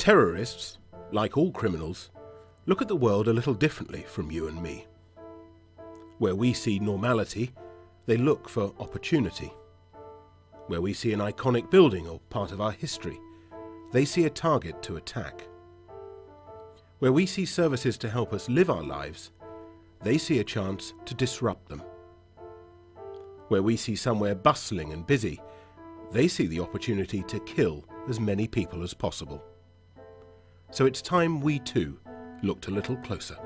Terrorists, like all criminals, look at the world a little differently from you and me. Where we see normality, they look for opportunity. Where we see an iconic building or part of our history, they see a target to attack. Where we see services to help us live our lives, they see a chance to disrupt them. Where we see somewhere bustling and busy, they see the opportunity to kill as many people as possible. So it's time we too looked a little closer.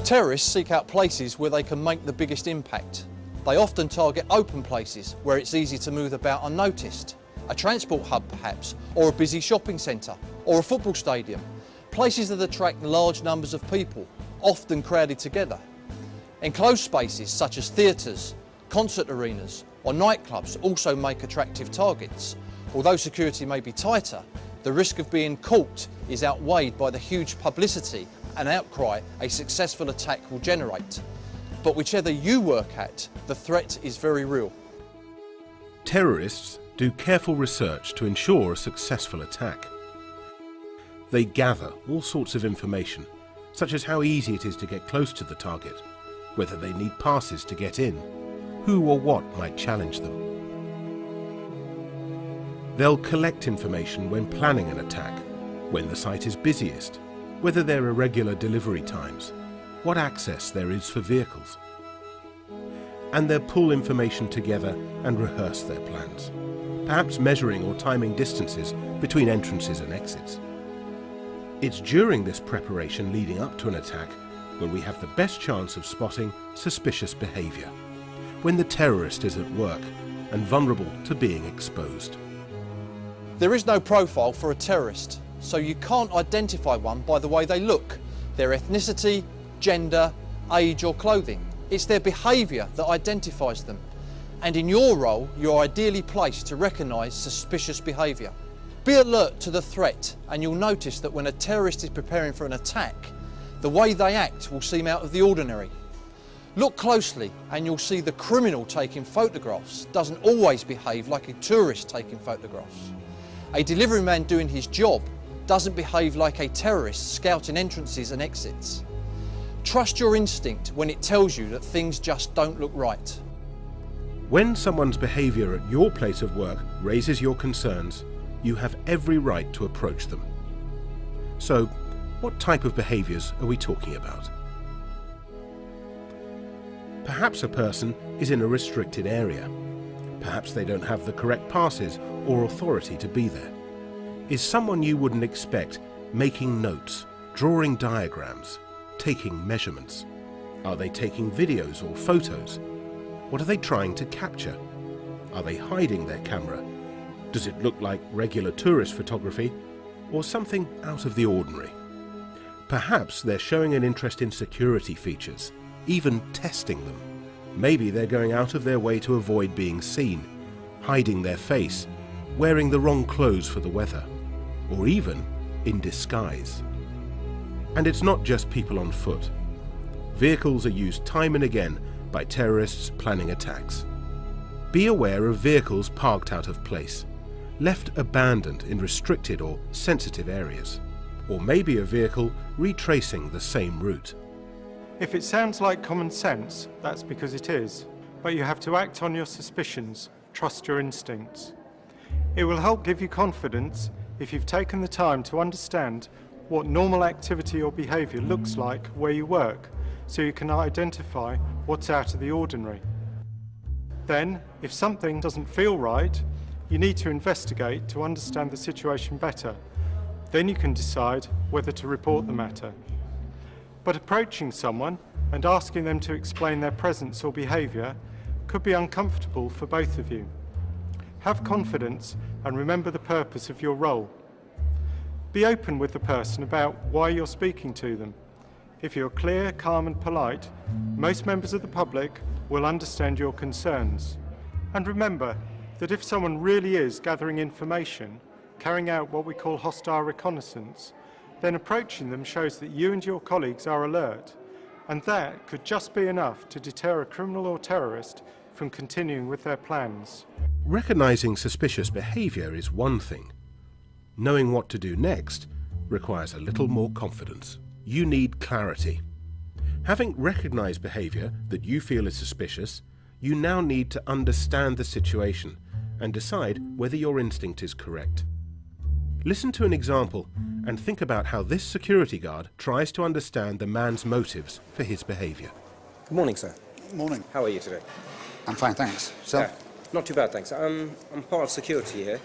Terrorists seek out places where they can make the biggest impact. They often target open places where it's easy to move about unnoticed. A transport hub perhaps, or a busy shopping centre, or a football stadium. Places that attract large numbers of people, often crowded together. Enclosed spaces such as theatres, concert arenas or nightclubs also make attractive targets. Although security may be tighter, the risk of being caught is outweighed by the huge publicity and outcry a successful attack will generate. But whichever you work at, the threat is very real. Terrorists do careful research to ensure a successful attack. They gather all sorts of information, such as how easy it is to get close to the target, whether they need passes to get in, who or what might challenge them. They'll collect information when planning an attack, when the site is busiest, whether there are irregular delivery times, what access there is for vehicles. And they'll pull information together and rehearse their plans, perhaps measuring or timing distances between entrances and exits. It's during this preparation leading up to an attack when we have the best chance of spotting suspicious behaviour, when the terrorist is at work and vulnerable to being exposed. There is no profile for a terrorist, so you can't identify one by the way they look, their ethnicity, gender, age or clothing. It's their behaviour that identifies them. And in your role, you're ideally placed to recognise suspicious behaviour. Be alert to the threat, and you'll notice that when a terrorist is preparing for an attack, the way they act will seem out of the ordinary. Look closely and you'll see the criminal taking photographs doesn't always behave like a tourist taking photographs. A delivery man doing his job doesn't behave like a terrorist scouting entrances and exits. Trust your instinct when it tells you that things just don't look right. When someone's behaviour at your place of work raises your concerns, you have every right to approach them. So, what type of behaviours are we talking about? Perhaps a person is in a restricted area. Perhaps they don't have the correct passes or authority to be there. Is someone you wouldn't expect making notes, drawing diagrams, taking measurements? Are they taking videos or photos? What are they trying to capture? Are they hiding their camera? Does it look like regular tourist photography or something out of the ordinary? Perhaps they're showing an interest in security features, even testing them. Maybe they're going out of their way to avoid being seen, hiding their face, wearing the wrong clothes for the weather, or even in disguise. And it's not just people on foot. Vehicles are used time and again by terrorists planning attacks. Be aware of vehicles parked out of place, left abandoned in restricted or sensitive areas, or maybe a vehicle retracing the same route. If it sounds like common sense, that's because it is. But you have to act on your suspicions, trust your instincts. It will help give you confidence if you've taken the time to understand what normal activity or behaviour looks like where you work, so you can identify what's out of the ordinary. Then, if something doesn't feel right, you need to investigate to understand the situation better. Then you can decide whether to report the matter. But approaching someone and asking them to explain their presence or behaviour could be uncomfortable for both of you. Have confidence and remember the purpose of your role. Be open with the person about why you're speaking to them. If you're clear, calm and polite, most members of the public will understand your concerns. And remember that if someone really is gathering information, carrying out what we call hostile reconnaissance, then approaching them shows that you and your colleagues are alert, and that could just be enough to deter a criminal or terrorist from continuing with their plans. Recognizing suspicious behavior is one thing. Knowing what to do next requires a little more confidence. You need clarity. Having recognized behavior that you feel is suspicious, you now need to understand the situation and decide whether your instinct is correct. Listen to an example and think about how this security guard tries to understand the man's motives for his behavior. Good morning, sir. Morning. How are you today? I'm fine, thanks. So, Not too bad, thanks. I'm part of security here,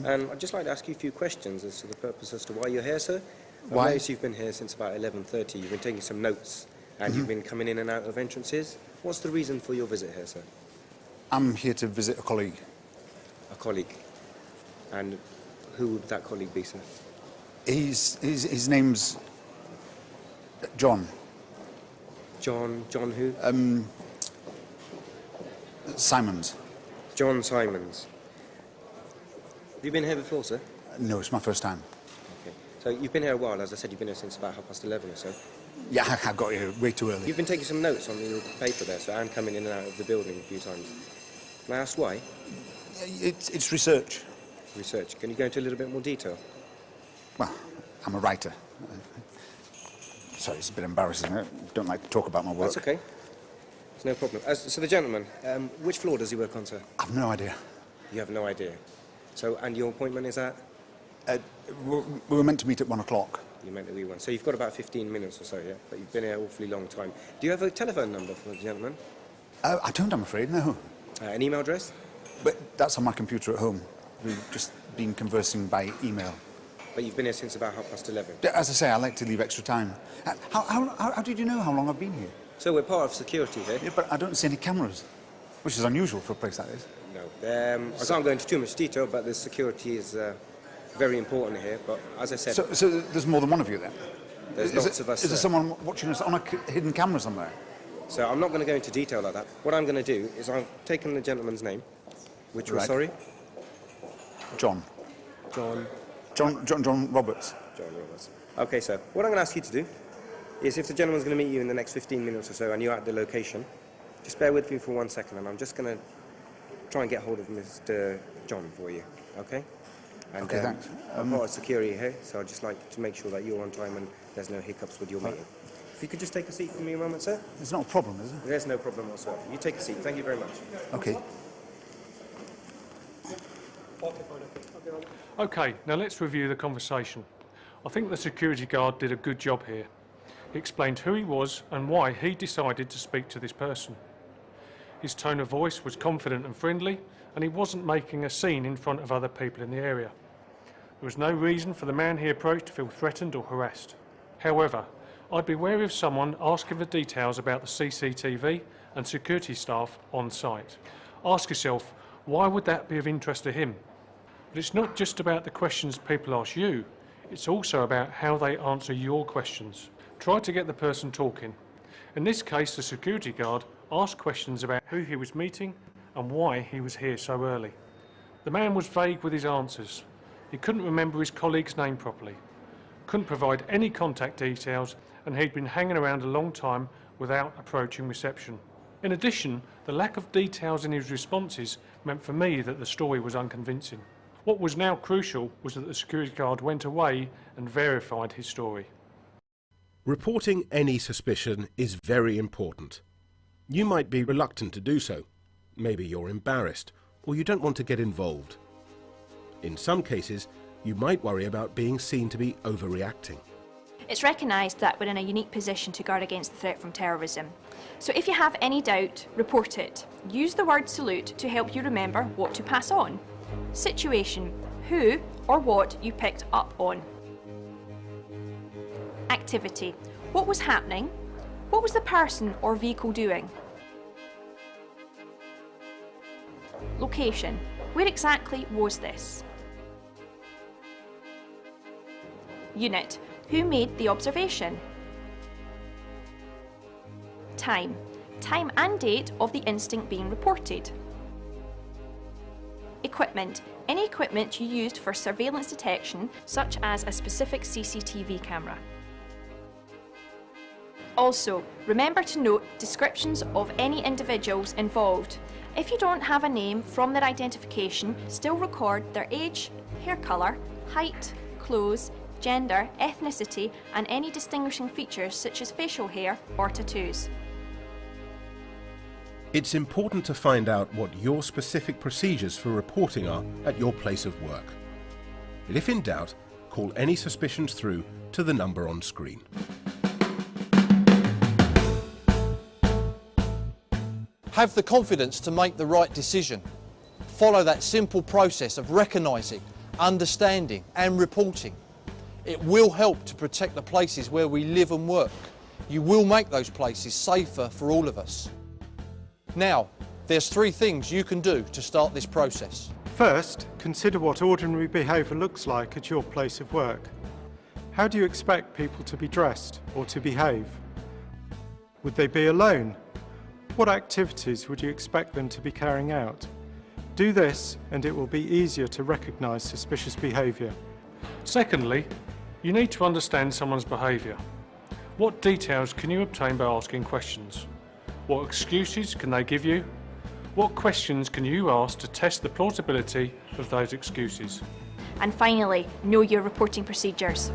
and I'd just like to ask you a few questions as to the purpose as to why you're here, sir. Why? I noticed you've been here since about 11:30. You've been taking some notes, and you've been coming in and out of entrances. What's the reason for your visit here, sir? I'm here to visit a colleague. A colleague. And who would that colleague be, sir? His name's John. John who? Simons. John Simons. Have you been here before, sir? No, it's my first time. Okay. So you've been here a while, as I said, you've been here since about 11:30 or so. Yeah, I got here way too early. You've been taking some notes on your paper there, sir, and coming in and out of the building a few times. Can I ask why? It's research. Research. Can you go into a little bit more detail? Well, I'm a writer. Sorry, it's a bit embarrassing. I don't like to talk about my work. That's okay. It's no problem. So the gentleman, which floor does he work on, sir? I've no idea. You have no idea. So, and your appointment is at? We were meant to meet at 1 o'clock. You meant that we won. So you've got about 15 minutes or so, yeah? But you've been here an awfully long time. Do you have a telephone number for the gentleman? I don't, I'm afraid, no. An email address? But that's on my computer at home. We've just been conversing by email. But you've been here since about 11:30. As I say, I like to leave extra time. How did you know how long I've been here? So we're part of security here. Yeah, but I don't see any cameras, which is unusual for a place like this. No. I can't go into too much detail, but the security is very important here. But as I said, So there's more than one of you then? there's lots of us. Is there someone watching us on a hidden camera somewhere? So I'm not going to go into detail like that. What I'm going to do is I've taken the gentleman's name, which was, Right. sorry? John Roberts. John Roberts. Okay, sir. What I'm going to ask you to do is if the gentleman's going to meet you in the next 15 minutes or so and you're at the location, just bear with me for 1 second and I'm just going to try and get hold of Mr. John for you, okay? And, Okay, thanks. I'm part of security here, so I'd just like to make sure that you're on time and there's no hiccups with your meeting. If you could just take a seat for me a moment, sir. There's not a problem, is there? There's no problem whatsoever. You take a seat. Thank you very much. Okay. Okay, now let's review the conversation. I think the security guard did a good job here. He explained who he was and why he decided to speak to this person. His tone of voice was confident and friendly, and he wasn't making a scene in front of other people in the area. There was no reason for the man he approached to feel threatened or harassed. However, I'd be wary of someone asking for details about the CCTV and security staff on site. Ask yourself, why would that be of interest to him? But it's not just about the questions people ask you, it's also about how they answer your questions. Try to get the person talking. In this case, the security guard asked questions about who he was meeting and why he was here so early. The man was vague with his answers. He couldn't remember his colleague's name properly, couldn't provide any contact details, and he'd been hanging around a long time without approaching reception. In addition, the lack of details in his responses meant for me that the story was unconvincing. What was now crucial was that the security guard went away and verified his story. Reporting any suspicion is very important. You might be reluctant to do so. Maybe you're embarrassed, or you don't want to get involved. In some cases, you might worry about being seen to be overreacting. It's recognised that we're in a unique position to guard against the threat from terrorism. So if you have any doubt, report it. Use the word salute to help you remember what to pass on. Situation, who or what you picked up on. Activity, what was happening? What was the person or vehicle doing? Location, where exactly was this? Unit, who made the observation? Time, time and date of the instinct being reported. Equipment. Any equipment you used for surveillance detection, such as a specific CCTV camera. Also, remember to note descriptions of any individuals involved. If you don't have a name from their identification, still record their age, hair colour, height, clothes, gender, ethnicity and any distinguishing features such as facial hair or tattoos. It's important to find out what your specific procedures for reporting are at your place of work. And if in doubt, call any suspicions through to the number on screen. Have the confidence to make the right decision. Follow that simple process of recognising, understanding and reporting. It will help to protect the places where we live and work. You will make those places safer for all of us. Now, there's 3 things you can do to start this process. First, consider what ordinary behaviour looks like at your place of work. How do you expect people to be dressed or to behave? Would they be alone? What activities would you expect them to be carrying out? Do this and it will be easier to recognise suspicious behaviour. Secondly, you need to understand someone's behaviour. What details can you obtain by asking questions? What excuses can they give you? What questions can you ask to test the plausibility of those excuses? And finally, know your reporting procedures.